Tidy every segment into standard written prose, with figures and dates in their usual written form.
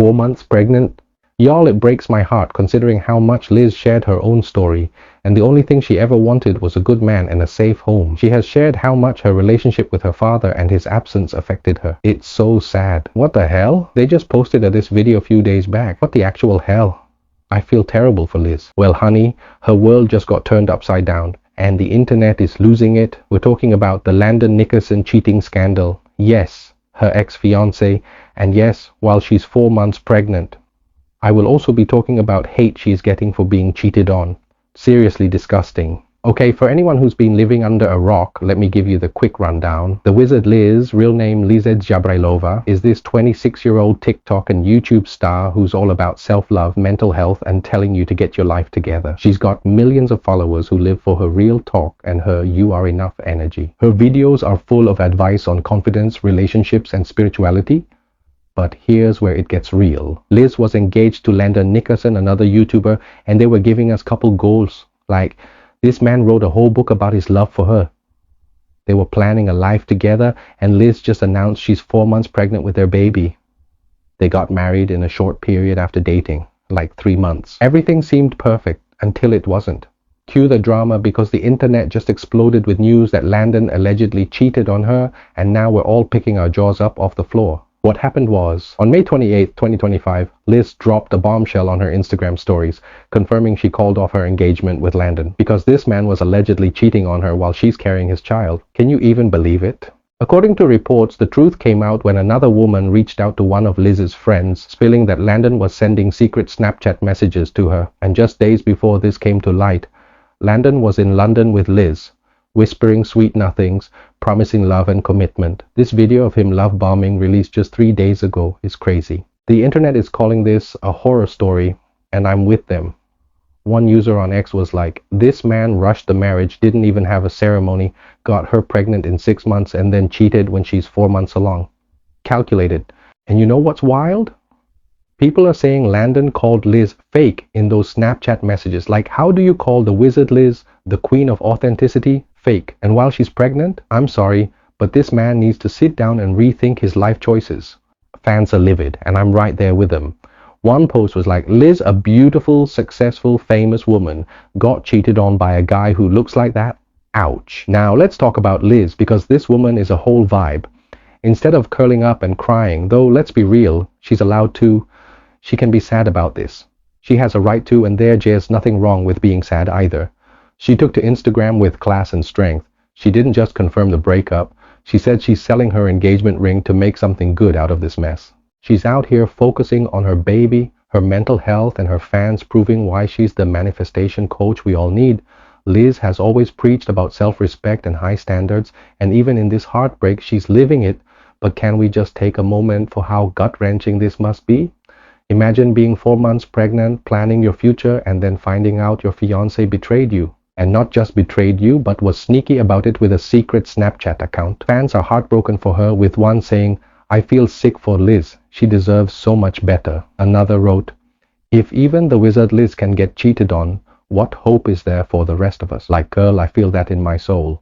4 months pregnant? Y'all, it breaks my heart considering how much Liz shared her own story, and the only thing she ever wanted was a good man and a safe home. She has shared how much her relationship with her father and his absence affected her. It's so sad. What the hell? They just posted this video a few days back. What the actual hell? I feel terrible for Liz. Well, honey, her world just got turned upside down, and the internet is losing it. We're talking about the Lendon cheating scandal. Yes, her ex-fiancé, and yes, while she's 4 months pregnant. I will also be talking about hate she's getting for being cheated on. Seriously disgusting. Okay, for anyone who's been living under a rock, let me give you the quick rundown. The wizard Liz, real name Lized Jabrailova, is this 26-year-old TikTok and YouTube star who's all about self-love, mental health, and telling you to get your life together. She's got millions of followers who live for her real talk and her you are enough energy. Her videos are full of advice on confidence, relationships, and spirituality. But here's where it gets real. Liz was engaged to Lendon, another YouTuber, and they were giving us couple goals. Like, this man wrote a whole book about his love for her. They were planning a life together, and Liz just announced she's 4 months pregnant with their baby. They got married in a short period after dating, like 3 months. Everything seemed perfect until it wasn't. Cue the drama because the internet just exploded with news that Laden allegedly cheated on her, and now we're all picking our jaws up off the floor. What happened was, on May 28, 2025, Liz dropped a bombshell on her Instagram stories, confirming she called off her engagement with Lendon because this man was allegedly cheating on her while she's carrying his child. Can you even believe it? According to reports, the truth came out when another woman reached out to one of Liz's friends, spilling that Lendon was sending secret Snapchat messages to her. And just days before this came to light, Lendon was in London with Liz, whispering sweet nothings, promising love and commitment. This video of him love bombing released just 3 days ago is crazy. The internet is calling this a horror story, and I'm with them. One user on X was like, this man rushed the marriage, didn't even have a ceremony, got her pregnant in 6 months and then cheated when she's 4 months along. Calculated. And you know what's wild? People are saying Lendon called Liz fake in those Snapchat messages. Like, how do you call the wizard Liz, the queen of authenticity, fake? And while she's pregnant, I'm sorry, but this man needs to sit down and rethink his life choices. Fans are livid, and I'm right there with them. One post was like, Liz, a beautiful, successful, famous woman, got cheated on by a guy who looks like that? Ouch. Now let's talk about Liz, because this woman is a whole vibe. Instead of curling up and crying, though let's be real, she's allowed to, she can be sad about this. She has a right to, and there's nothing wrong with being sad either. She took to Instagram with class and strength. She didn't just confirm the breakup. She said she's selling her engagement ring to make something good out of this mess. She's out here focusing on her baby, her mental health, and her fans, proving why she's the manifestation coach we all need. Liz has always preached about self-respect and high standards, and even in this heartbreak, she's living it. But can we just take a moment for how gut-wrenching this must be? Imagine being 4 months pregnant, planning your future, and then finding out your fiancé betrayed you. And not just betrayed you, but was sneaky about it with a secret Snapchat account. Fans are heartbroken for her, with one saying, I feel sick for Liz. She deserves so much better. Another wrote, if even the wizard Liz can get cheated on, what hope is there for the rest of us? Like, girl, I feel that in my soul.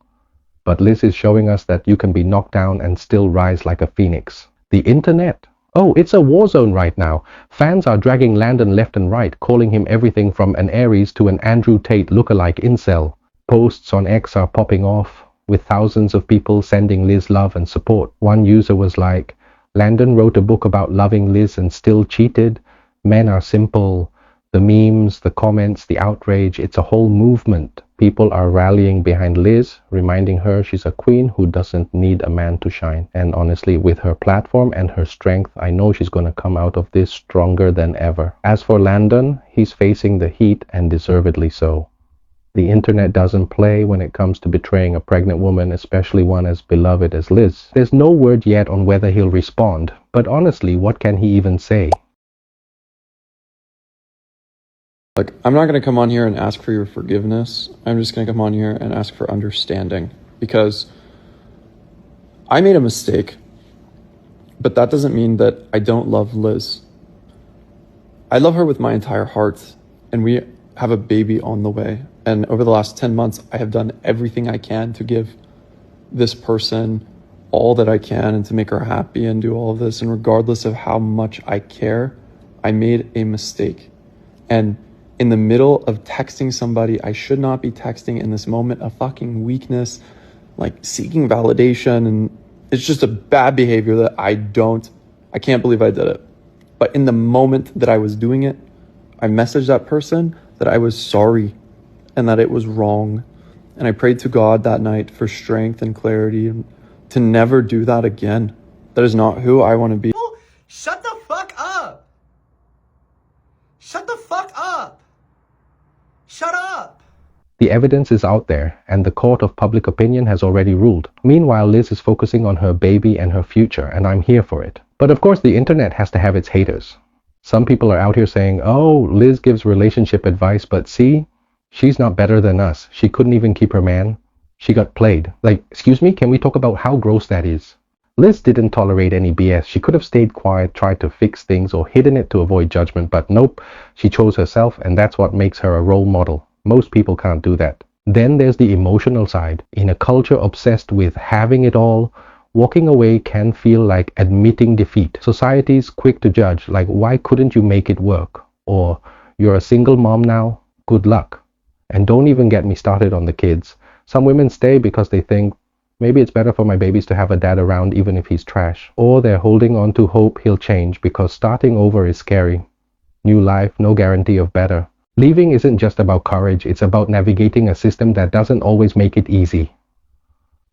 But Liz is showing us that you can be knocked down and still rise like a phoenix. The internet. Oh, it's a war zone right now. Fans are dragging Lendon left and right, calling him everything from an Aries to an Andrew Tate lookalike incel. Posts on X are popping off, with thousands of people sending Liz love and support. One user was like, Lendon wrote a book about loving Liz and still cheated. Men are simple. The memes, the comments, the outrage, it's a whole movement. People are rallying behind Liz, reminding her she's a queen who doesn't need a man to shine. And honestly, with her platform and her strength, I know she's going to come out of this stronger than ever. As for Lendon, he's facing the heat, and deservedly so. The internet doesn't play when it comes to betraying a pregnant woman, especially one as beloved as Liz. There's no word yet on whether he'll respond, but honestly, what can he even say? Like, I'm not going to come on here and ask for your forgiveness. I'm just going to come on here and ask for understanding, because I made a mistake, but that doesn't mean that I don't love Liz. I love her with my entire heart, and we have a baby on the way. And over the last 10 months, I have done everything I can to give this person all that I can and to make her happy and do all of this. And regardless of how much I care, I made a mistake. And in the middle of texting somebody I should not be texting, in this moment of fucking weakness, like seeking validation, and it's just a bad behavior that I can't believe I did it. But in the moment that I was doing it, I messaged that person that I was sorry and that it was wrong. And I prayed to God that night for strength and clarity and to never do that again. That is not who I want to be. Shut the fuck up! Shut the fuck up! Shut up! The evidence is out there, and the court of public opinion has already ruled. Meanwhile, Liz is focusing on her baby and her future, and I'm here for it. But of course, the internet has to have its haters. Some people are out here saying, oh, Liz gives relationship advice, but see, she's not better than us. She couldn't even keep her man. She got played. Like, excuse me, can we talk about how gross that is? Liz didn't tolerate any BS. She could have stayed quiet, tried to fix things, or hidden it to avoid judgment, but nope, she chose herself, and that's what makes her a role model. Most people can't do that. Then there's the emotional side. In a culture obsessed with having it all, walking away can feel like admitting defeat. Society's quick to judge, like, why couldn't you make it work? Or, you're a single mom now, good luck. And don't even get me started on the kids. Some women stay because they think, maybe it's better for my babies to have a dad around even if he's trash. Or they're holding on to hope he'll change because starting over is scary. New life, no guarantee of better. Leaving isn't just about courage, it's about navigating a system that doesn't always make it easy.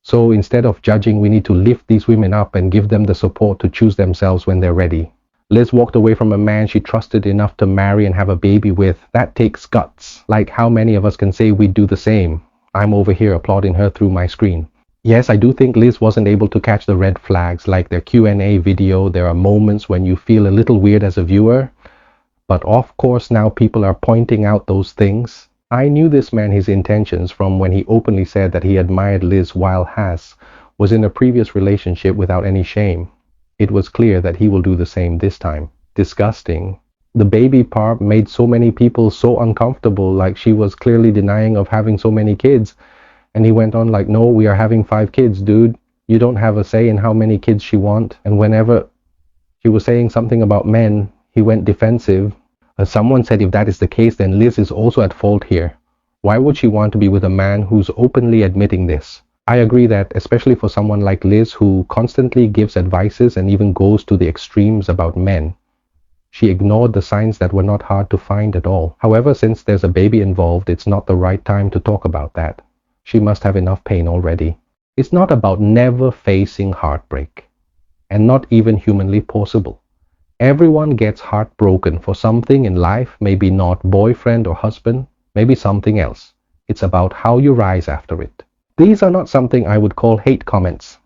So instead of judging, we need to lift these women up and give them the support to choose themselves when they're ready. Liz walked away from a man she trusted enough to marry and have a baby with. That takes guts. Like, how many of us can say we'd do the same? I'm over here applauding her through my screen. Yes, I do think Liz wasn't able to catch the red flags, like their Q&A video. There are moments when you feel a little weird as a viewer. But of course now people are pointing out those things. I knew this man his intentions from when he openly said that he admired Liz while Haas was in a previous relationship without any shame. It was clear that he will do the same this time. Disgusting. The baby part made so many people so uncomfortable, like she was clearly denying of having so many kids. And he went on like, no, we are having 5 kids, dude. You don't have a say in how many kids she wants. And whenever she was saying something about men, he went defensive. Someone said if that is the case, then Liz is also at fault here. Why would she want to be with a man who's openly admitting this? I agree that, especially for someone like Liz, who constantly gives advices and even goes to the extremes about men, she ignored the signs that were not hard to find at all. However, since there's a baby involved, it's not the right time to talk about that. She must have enough pain already. It's not about never facing heartbreak, and not even humanly possible. Everyone gets heartbroken for something in life, maybe not boyfriend or husband, maybe something else. It's about how you rise after it. These are not something I would call hate comments.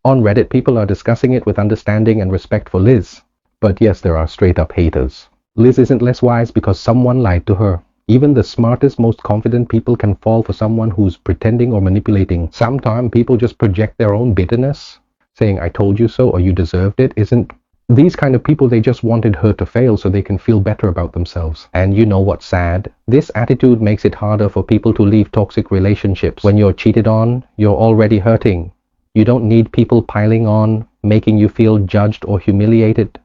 On Reddit, people are discussing it with understanding and respect for Liz. But yes, there are straight up haters. Liz isn't less wise because someone lied to her. Even the smartest, most confident people can fall for someone who's pretending or manipulating. Sometimes people just project their own bitterness, saying, I told you so, or you deserved it. These kind of people, they just wanted her to fail so they can feel better about themselves. And you know what's sad? This attitude makes it harder for people to leave toxic relationships. When you're cheated on, you're already hurting. You don't need people piling on, making you feel judged or humiliated.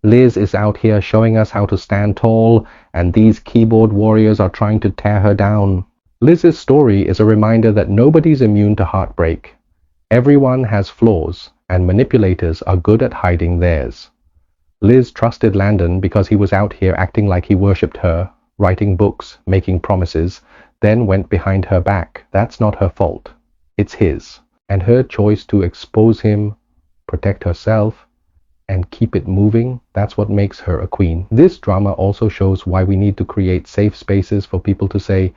Liz is out here showing us how to stand tall, and these keyboard warriors are trying to tear her down. Liz's story is a reminder that nobody's immune to heartbreak. Everyone has flaws, and manipulators are good at hiding theirs. Liz trusted Lendon because he was out here acting like he worshipped her, writing books, making promises, then went behind her back. That's not her fault. It's his. And her choice to expose him, protect herself, and keep it moving, that's what makes her a queen. This drama also shows why we need to create safe spaces for people to say,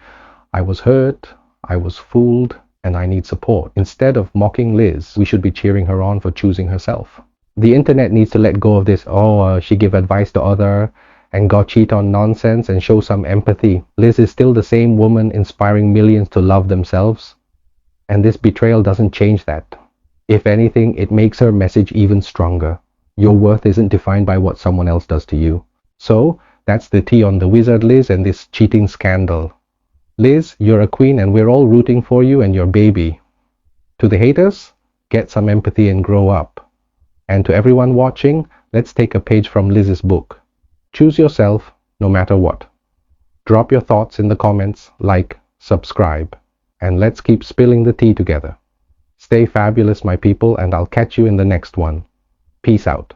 I was hurt, I was fooled, and I need support. Instead of mocking Liz, we should be cheering her on for choosing herself. The internet needs to let go of this, she give advice to other and got cheat on nonsense, and show some empathy. Liz is still the same woman inspiring millions to love themselves. And this betrayal doesn't change that. If anything, it makes her message even stronger. Your worth isn't defined by what someone else does to you. So, that's the tea on the wizard Liz and this cheating scandal. Liz, you're a queen and we're all rooting for you and your baby. To the haters, get some empathy and grow up. And to everyone watching, let's take a page from Liz's book. Choose yourself no matter what. Drop your thoughts in the comments, like, subscribe, and let's keep spilling the tea together. Stay fabulous, my people, and I'll catch you in the next one. Peace out.